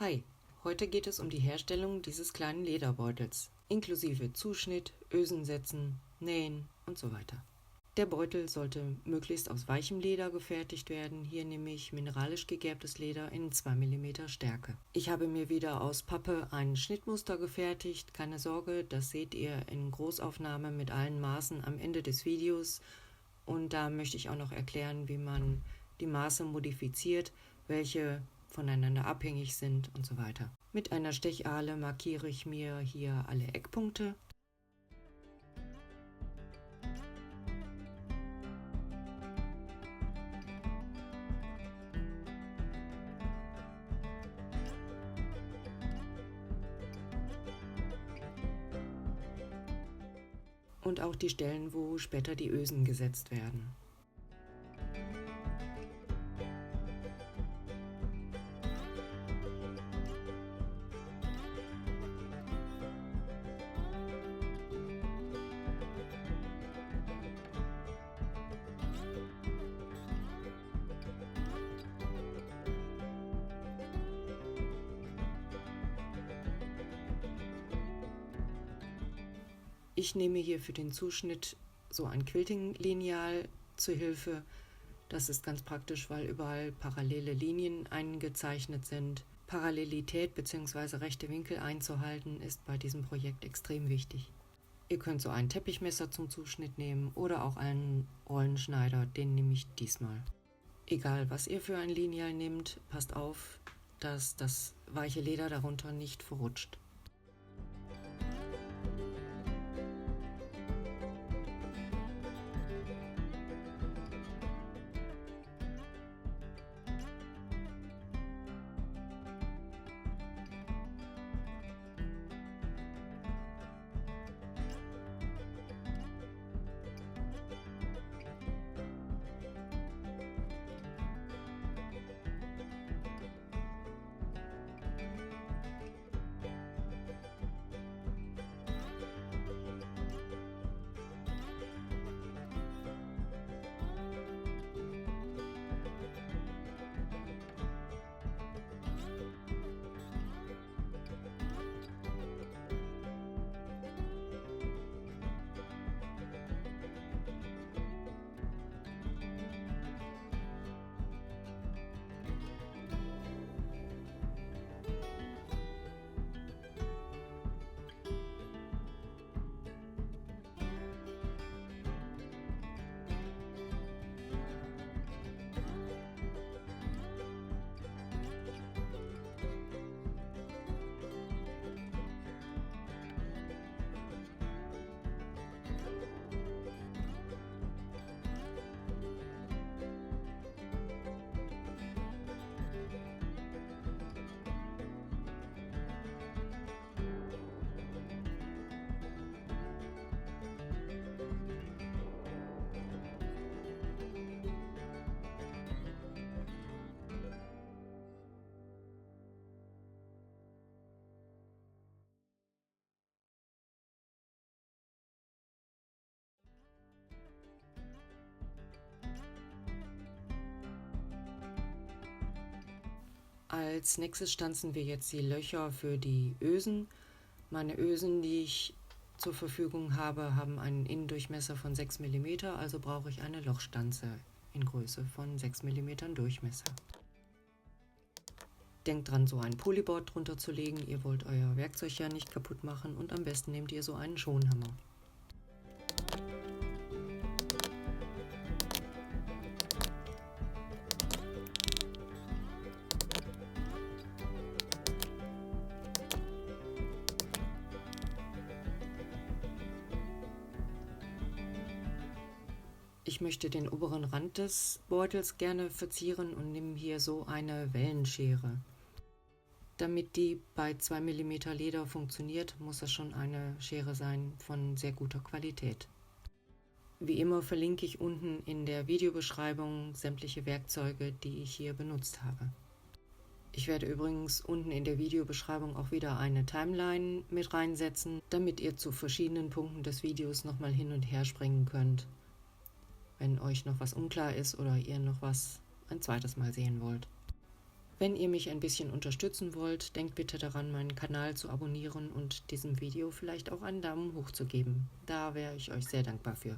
Hi, heute geht es um die Herstellung dieses kleinen Lederbeutels, inklusive Zuschnitt, Ösen setzen, Nähen und so weiter. Der Beutel sollte möglichst aus weichem Leder gefertigt werden, hier nehme ich mineralisch gegerbtes Leder in 2 mm Stärke. Ich habe mir wieder aus Pappe ein Schnittmuster gefertigt, keine Sorge, das seht ihr in Großaufnahme mit allen Maßen am Ende des Videos und da möchte ich auch noch erklären, wie man die Maße modifiziert, welche voneinander abhängig sind und so weiter. Mit einer Stechahle markiere ich mir hier alle Eckpunkte. Und auch die Stellen, wo später die Ösen gesetzt werden. Ich nehme hier für den Zuschnitt so ein Quilting-Lineal zur Hilfe. Das ist ganz praktisch, weil überall parallele Linien eingezeichnet sind. Parallelität bzw. rechte Winkel einzuhalten ist bei diesem Projekt extrem wichtig. Ihr könnt so ein Teppichmesser zum Zuschnitt nehmen oder auch einen Rollenschneider, den nehme ich diesmal. Egal was ihr für ein Lineal nehmt, passt auf, dass das weiche Leder darunter nicht verrutscht. Als nächstes stanzen wir jetzt die Löcher für die Ösen. Meine Ösen, die ich zur Verfügung habe, haben einen Innendurchmesser von 6 mm, also brauche ich eine Lochstanze in Größe von 6 mm Durchmesser. Denkt dran, so ein Polyboard drunter zu legen, ihr wollt euer Werkzeug ja nicht kaputt machen und am besten nehmt ihr so einen Schonhammer. Ich möchte den oberen Rand des Beutels gerne verzieren und nehme hier so eine Wellenschere. Damit die bei 2 mm Leder funktioniert, muss es schon eine Schere sein von sehr guter Qualität. Wie immer verlinke ich unten in der Videobeschreibung sämtliche Werkzeuge, die ich hier benutzt habe. Ich werde übrigens unten in der Videobeschreibung auch wieder eine Timeline mit reinsetzen, damit ihr zu verschiedenen Punkten des Videos nochmal hin und her springen könnt, wenn euch noch was unklar ist oder ihr noch was ein zweites Mal sehen wollt. Wenn ihr mich ein bisschen unterstützen wollt, denkt bitte daran, meinen Kanal zu abonnieren und diesem Video vielleicht auch einen Daumen hoch zu geben. Da wäre ich euch sehr dankbar für.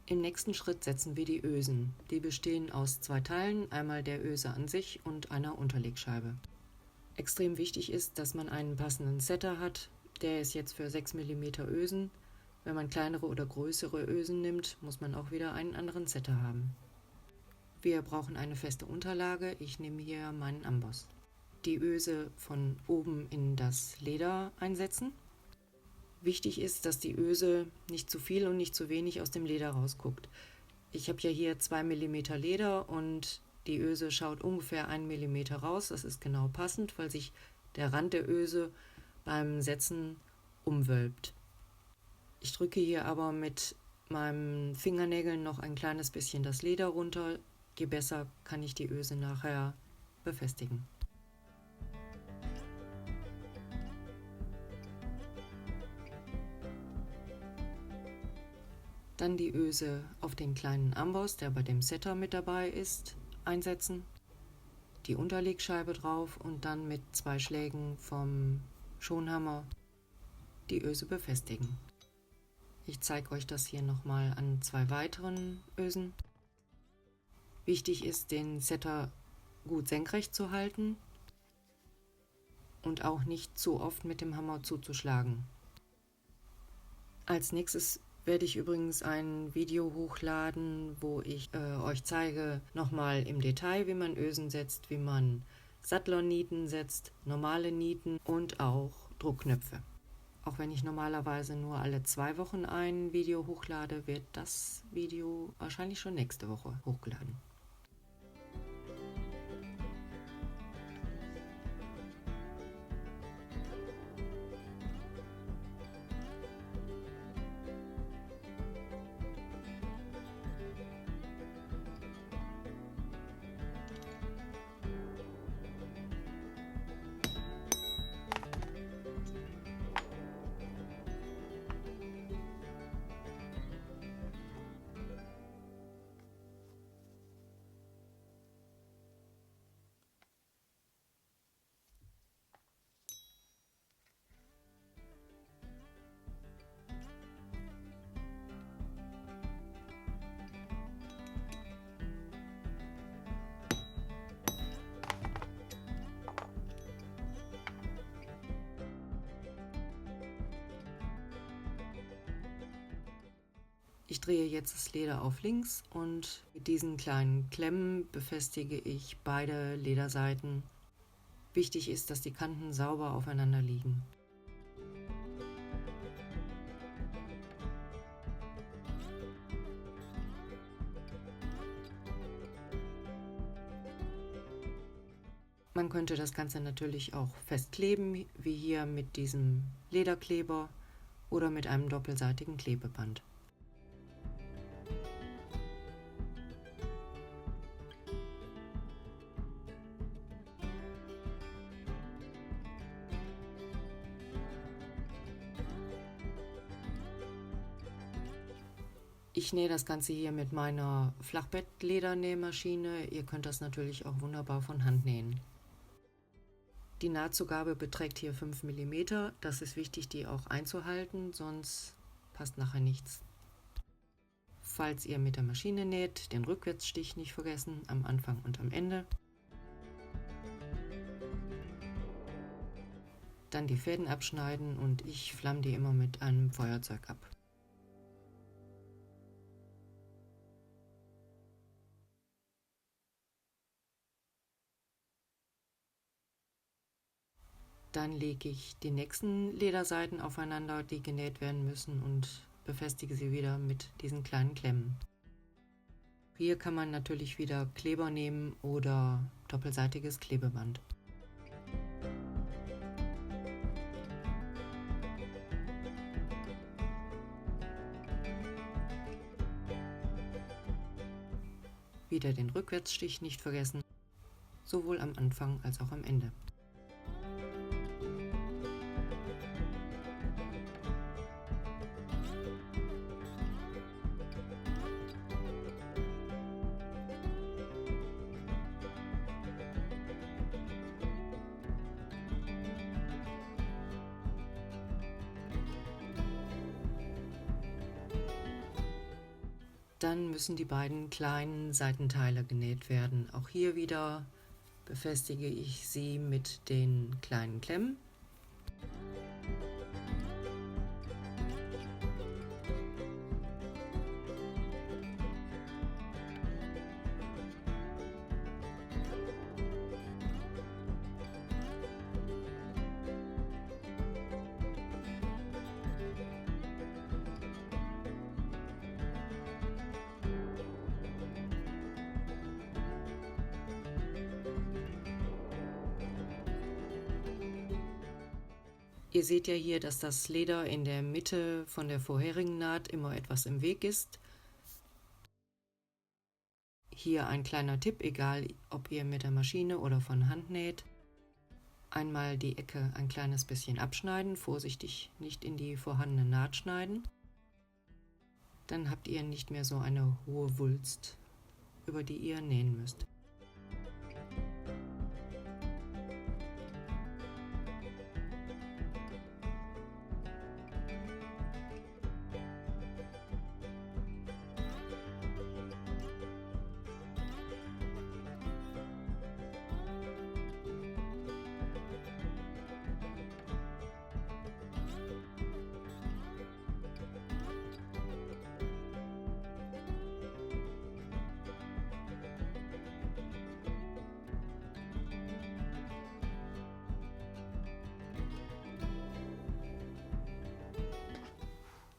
Im nächsten Schritt setzen wir die Ösen. Die bestehen aus 2 Teilen, einmal der Öse an sich und einer Unterlegscheibe. Extrem wichtig ist, dass man einen passenden Setter hat. Der ist jetzt für 6 mm Ösen. Wenn man kleinere oder größere Ösen nimmt, muss man auch wieder einen anderen Setter haben. Wir brauchen eine feste Unterlage. Ich nehme hier meinen Amboss. Die Öse von oben in das Leder einsetzen. Wichtig ist, dass die Öse nicht zu viel und nicht zu wenig aus dem Leder rausguckt. Ich habe ja hier 2 mm Leder und die Öse schaut ungefähr 1 mm raus. Das ist genau passend, weil sich der Rand der Öse beim Setzen umwölbt. Ich drücke hier aber mit meinen Fingernägeln noch ein kleines bisschen das Leder runter. Je besser kann ich die Öse nachher befestigen. Dann die Öse auf den kleinen Amboss, der bei dem Setter mit dabei ist, einsetzen. Die Unterlegscheibe drauf und dann mit 2 Schlägen vom Schonhammer die Öse befestigen. Ich zeige euch das hier nochmal an 2 weiteren Ösen. Wichtig ist, den Setter gut senkrecht zu halten und auch nicht zu oft mit dem Hammer zuzuschlagen. Als nächstes werde ich übrigens ein Video hochladen, wo ich euch zeige nochmal im Detail, wie man Ösen setzt, wie man Sattlernieten setzt, normale Nieten und auch Druckknöpfe. Auch wenn ich normalerweise nur alle 2 Wochen ein Video hochlade, wird das Video wahrscheinlich schon nächste Woche hochgeladen. Ich drehe jetzt das Leder auf links und mit diesen kleinen Klemmen befestige ich beide Lederseiten. Wichtig ist, dass die Kanten sauber aufeinander liegen. Man könnte das Ganze natürlich auch festkleben, wie hier mit diesem Lederkleber oder mit einem doppelseitigen Klebeband. Ich nähe das Ganze hier mit meiner Flachbettledernähmaschine. Ihr könnt das natürlich auch wunderbar von Hand nähen. Die Nahtzugabe beträgt hier 5 mm. Das ist wichtig, die auch einzuhalten, sonst passt nachher nichts. Falls ihr mit der Maschine näht, den Rückwärtsstich nicht vergessen, am Anfang und am Ende. Dann die Fäden abschneiden und ich flamme die immer mit einem Feuerzeug ab. Dann lege ich die nächsten Lederseiten aufeinander, die genäht werden müssen, und befestige sie wieder mit diesen kleinen Klemmen. Hier kann man natürlich wieder Kleber nehmen oder doppelseitiges Klebeband. Wieder den Rückwärtsstich nicht vergessen, sowohl am Anfang als auch am Ende. Dann müssen die beiden kleinen Seitenteile genäht werden. Auch hier wieder befestige ich sie mit den kleinen Klemmen. Ihr seht ja hier, dass das Leder in der Mitte von der vorherigen Naht immer etwas im Weg ist. Hier ein kleiner Tipp, egal ob ihr mit der Maschine oder von Hand näht. Einmal die Ecke ein kleines bisschen abschneiden, vorsichtig nicht in die vorhandene Naht schneiden. Dann habt ihr nicht mehr so eine hohe Wulst, über die ihr nähen müsst.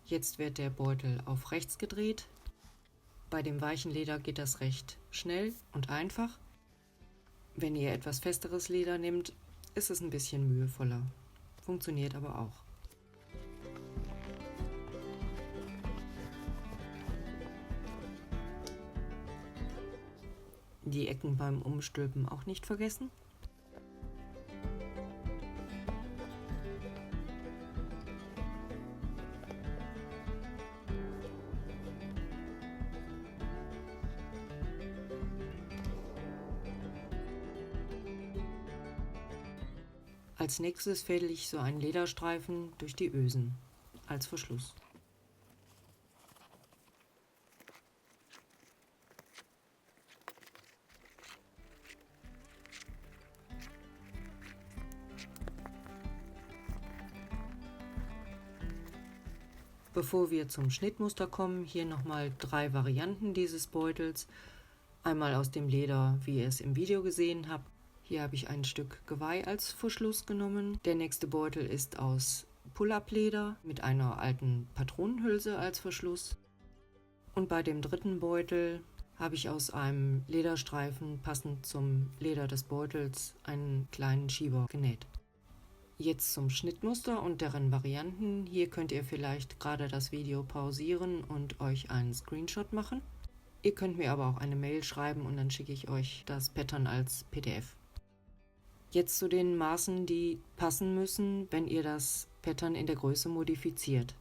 Jetzt wird der Beutel auf rechts gedreht. Bei dem weichen Leder geht das recht schnell und einfach. Wenn ihr etwas festeres Leder nehmt, ist es ein bisschen mühevoller. Funktioniert aber auch. Die Ecken beim Umstülpen auch nicht vergessen. Als nächstes fädel ich so einen Lederstreifen durch die Ösen als Verschluss. Bevor wir zum Schnittmuster kommen, hier nochmal 3 Varianten dieses Beutels. Einmal aus dem Leder, wie ihr es im Video gesehen habt. Hier habe ich ein Stück Geweih als Verschluss genommen. Der nächste Beutel ist aus Pull-Up-Leder mit einer alten Patronenhülse als Verschluss. Und bei dem dritten Beutel habe ich aus einem Lederstreifen passend zum Leder des Beutels einen kleinen Schieber genäht. Jetzt zum Schnittmuster und deren Varianten. Hier könnt ihr vielleicht gerade das Video pausieren und euch einen Screenshot machen. Ihr könnt mir aber auch eine Mail schreiben und dann schicke ich euch das Pattern als PDF. Jetzt zu den Maßen, die passen müssen, wenn ihr das Pattern in der Größe modifiziert.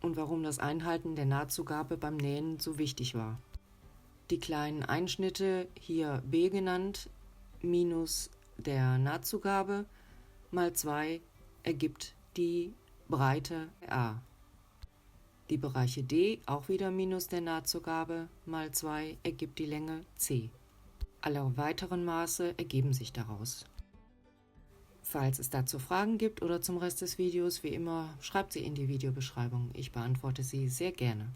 Und warum das Einhalten der Nahtzugabe beim Nähen so wichtig war. Die kleinen Einschnitte, hier B genannt, minus der Nahtzugabe, mal 2 ergibt die Breite a. Die Bereiche D, auch wieder minus der Nahtzugabe, mal 2 ergibt die Länge c. Alle weiteren Maße ergeben sich daraus. Falls es dazu Fragen gibt oder zum Rest des Videos, wie immer, schreibt sie in die Videobeschreibung. Ich beantworte sie sehr gerne.